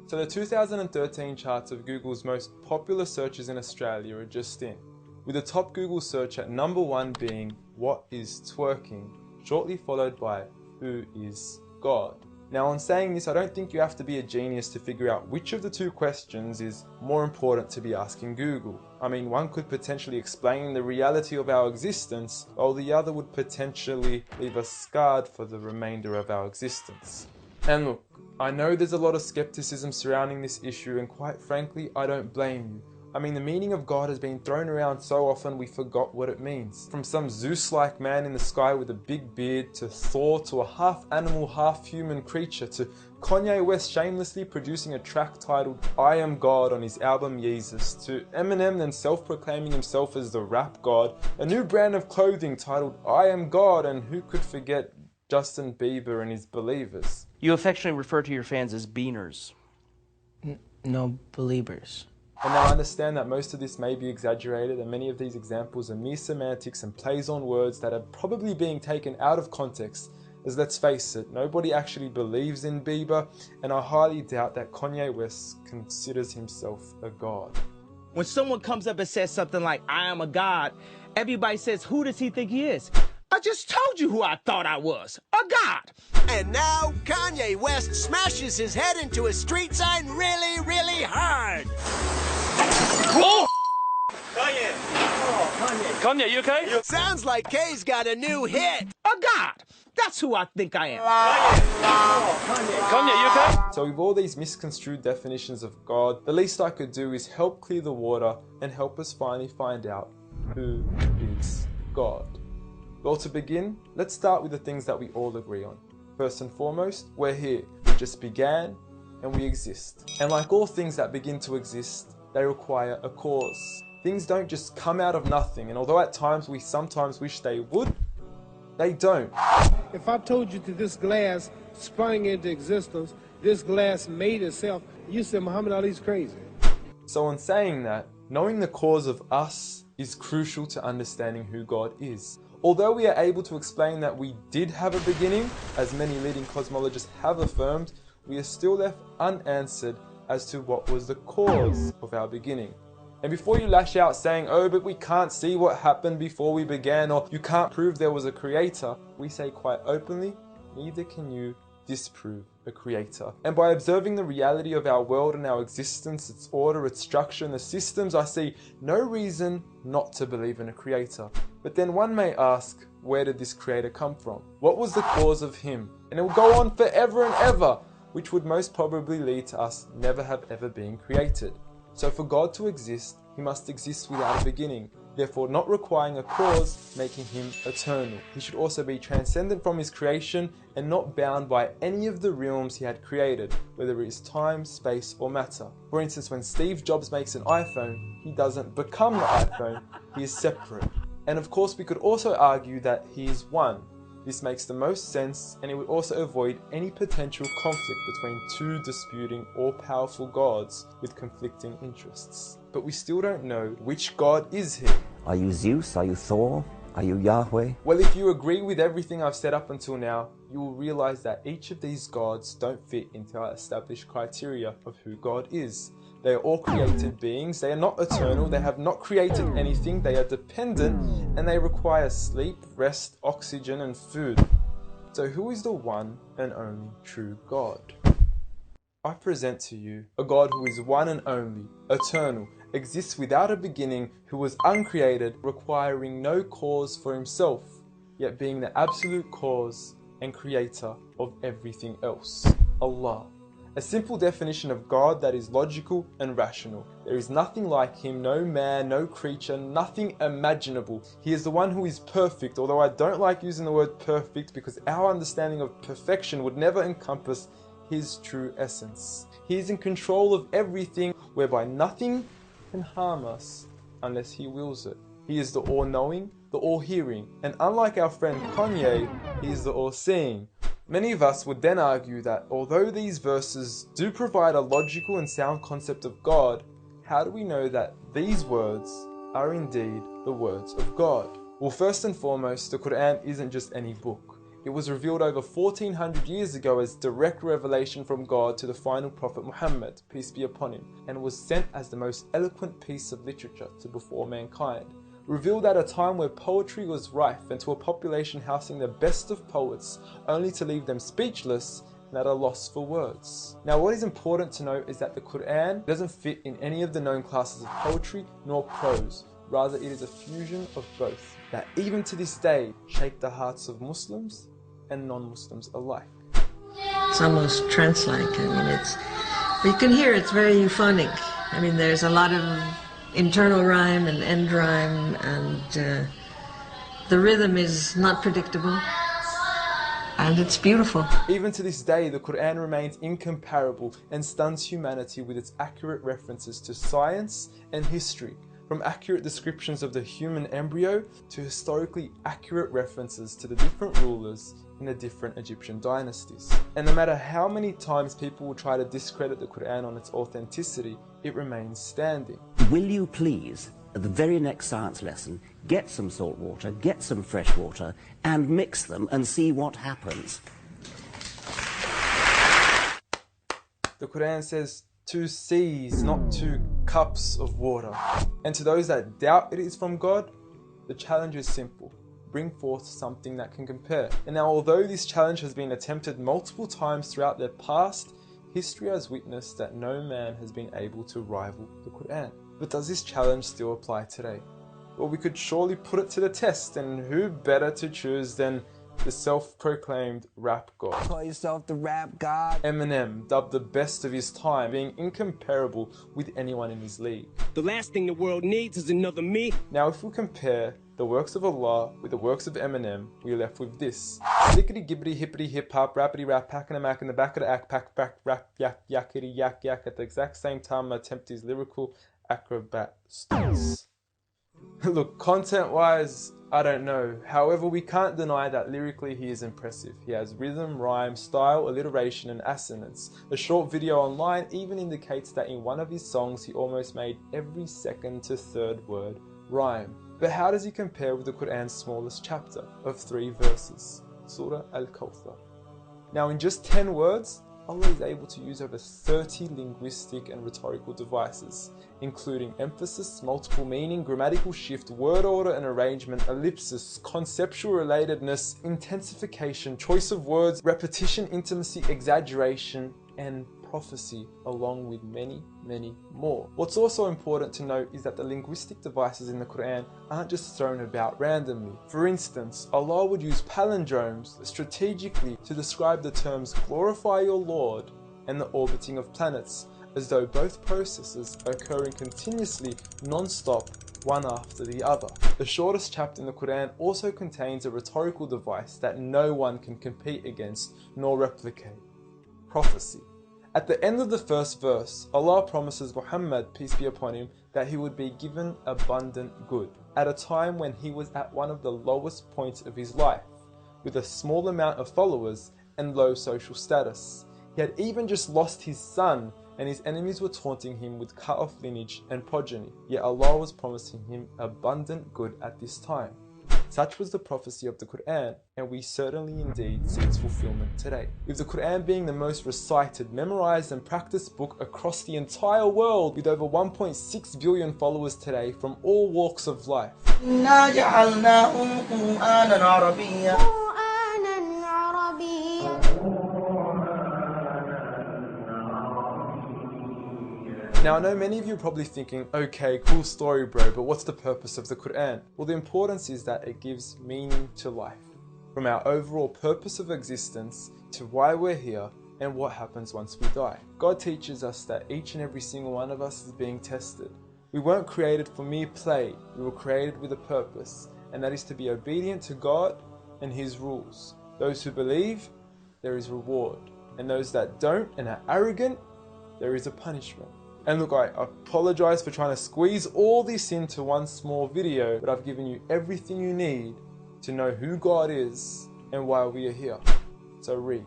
So the 2013 charts of Google's most popular searches in Australia are just in, with the top Google search at number 1 being "What is twerking?", shortly followed by "Who is God?". Now on saying this, I don't think you have to be a genius to figure out which of the two questions is more important to be asking Google. I mean, one could potentially explain the reality of our existence, while the other would potentially leave us scarred for the remainder of our existence. And look, I know there's a lot of skepticism surrounding this issue, and quite frankly, I don't blame you. I mean, the meaning of God has been thrown around so often we forgot what it means. From some Zeus-like man in the sky with a big beard, to Thor, to a half-animal, half-human creature, to Kanye West shamelessly producing a track titled "I Am God" on his album Yeezus, to Eminem then self-proclaiming himself as the rap god, a new brand of clothing titled "I Am God", and who could forget Justin Bieber and his Believers. You affectionately refer to your fans as beaners. No, believers. And now I understand that most of this may be exaggerated, and many of these examples are mere semantics and plays on words that are probably being taken out of context, as let's face it, nobody actually believes in Bieber, and I highly doubt that Kanye West considers himself a god. When someone comes up and says something like, "I am a god," everybody says, "Who does he think he is?" I just told you who I thought I was, a god. And now Kanye West smashes his head into a street sign really, really hard. Oh! Kanye! Oh, Kanye. Kanye, you okay? Sounds like Kay's got a new hit. A god! That's who I think I am. Kanye. Oh, Kanye. Kanye, you okay? So with all these misconstrued definitions of God, the least I could do is help clear the water and help us finally find out who is God. Well, to begin, let's start with the things that we all agree on. First and foremost, we're here. We just began and we exist. And like all things that begin to exist, they require a cause. Things don't just come out of nothing, and although at times we sometimes wish they would, they don't. If I told you that this glass sprang into existence, this glass made itself, you said Muhammad Ali's crazy. So in saying that, knowing the cause of us is crucial to understanding who God is. Although we are able to explain that we did have a beginning, as many leading cosmologists have affirmed, we are still left unanswered as to what was the cause of our beginning. And before you lash out saying, "Oh, but we can't see what happened before we began," or "you can't prove there was a creator," we say quite openly, neither can you disprove a creator. And by observing the reality of our world and our existence, its order, its structure, and the systems, I see no reason not to believe in a creator. But then one may ask, where did this creator come from? What was the cause of him? And it will go on forever and ever, which would most probably lead to us never have ever been created. So for God to exist, he must exist without a beginning, therefore not requiring a cause, making him eternal. He should also be transcendent from his creation and not bound by any of the realms he had created, whether it is time, space, or matter. For instance, when Steve Jobs makes an iPhone, he doesn't become the iPhone, he is separate. And of course we could also argue that he is one. This makes the most sense, and it would also avoid any potential conflict between two disputing all-powerful gods with conflicting interests. But we still don't know which God is he. Are you Zeus? Are you Thor? Are you Yahweh? Well, if you agree with everything I've said up until now, you will realize that each of these gods don't fit into our established criteria of who God is. They are all created beings, they are not eternal, they have not created anything, they are dependent, and they require sleep, rest, oxygen, and food. So who is the one and only true God? I present to you a God who is one and only, eternal, exists without a beginning, who was uncreated, requiring no cause for himself, yet being the absolute cause and creator of everything else. Allah. A simple definition of God that is logical and rational. There is nothing like him, no man, no creature, nothing imaginable. He is the one who is perfect, although I don't like using the word perfect because our understanding of perfection would never encompass his true essence. He is in control of everything, whereby nothing can harm us unless he wills it. He is the all-knowing, the all-hearing, and unlike our friend Kanye, he is the all-seeing. Many of us would then argue that although these verses do provide a logical and sound concept of God, how do we know that these words are indeed the words of God? Well, first and foremost, the Quran isn't just any book. It was revealed over 1400 years ago as direct revelation from God to the final prophet Muhammad, peace be upon him, and was sent as the most eloquent piece of literature to before mankind. Revealed at a time where poetry was rife and to a population housing the best of poets, only to leave them speechless and at a loss for words. Now what is important to note is that the Quran doesn't fit in any of the known classes of poetry nor prose. Rather, it is a fusion of both that even to this day shape the hearts of Muslims and non-Muslims alike. It's almost trance-like. I mean, you can hear it's very euphonic. I mean, there's a lot of internal rhyme and end rhyme, and the rhythm is not predictable, and it's beautiful. Even to this day, the Quran remains incomparable and stuns humanity with its accurate references to science and history, from accurate descriptions of the human embryo to historically accurate references to the different rulers in the different Egyptian dynasties. And no matter how many times people will try to discredit the Quran on its authenticity, it remains standing. Will you please, at the very next science lesson, get some salt water, get some fresh water, and mix them and see what happens? The Quran says 2 seas, not 2 cups of water. And to those that doubt it is from God, the challenge is simple. Bring forth something that can compare. And now, although this challenge has been attempted multiple times throughout the past, history has witnessed that no man has been able to rival the Quran. But does this challenge still apply today? Well, we could surely put it to the test, and who better to choose than the self-proclaimed rap god. Call yourself the rap god. Eminem, dubbed the best of his time, being incomparable with anyone in his league. The last thing the world needs is another me. Now, if we compare the works of Allah with the works of Eminem, we are left with this. Lickety gibbity hippity hip hop, rappity rap, pack and a mac in the back of the act, pack back rap yak yakety yak yak at the exact same time attempt his lyrical acrobat stunts. Look, content-wise, I don't know. However, we can't deny that lyrically he is impressive. He has rhythm, rhyme, style, alliteration and assonance. A short video online even indicates that in one of his songs he almost made every second to third word rhyme. But how does he compare with the Quran's smallest chapter of 3 verses, Surah Al-Kawthar? Now in just 10 words, Allah is able to use over 30 linguistic and rhetorical devices, including emphasis, multiple meaning, grammatical shift, word order and arrangement, ellipsis, conceptual relatedness, intensification, choice of words, repetition, intimacy, exaggeration, and prophecy, along with many, many more. What's also important to note is that the linguistic devices in the Quran aren't just thrown about randomly. For instance, Allah would use palindromes strategically to describe the terms glorify your Lord and the orbiting of planets, as though both processes are occurring continuously, non-stop, one after the other. The shortest chapter in the Quran also contains a rhetorical device that no one can compete against nor replicate: prophecy. At the end of the first verse, Allah promises Muhammad, peace be upon him, that he would be given abundant good at a time when he was at one of the lowest points of his life, with a small amount of followers and low social status. He had even just lost his son, and his enemies were taunting him with cut-off lineage and progeny, yet Allah was promising him abundant good at this time. Such was the prophecy of the Quran, and we certainly indeed see its fulfillment today, with the Quran being the most recited, memorized and practiced book across the entire world, with over 1.6 billion followers today from all walks of life. Now I know many of you are probably thinking, okay, cool story bro, but what's the purpose of the Quran? Well, the importance is that it gives meaning to life, from our overall purpose of existence to why we're here and what happens once we die. God teaches us that each and every single one of us is being tested. We weren't created for mere play, we were created with a purpose, and that is to be obedient to God and His rules. Those who believe, there is reward, and those that don't and are arrogant, there is a punishment. And look, I apologize for trying to squeeze all this into one small video, but I've given you everything you need to know who God is and why we are here. So read.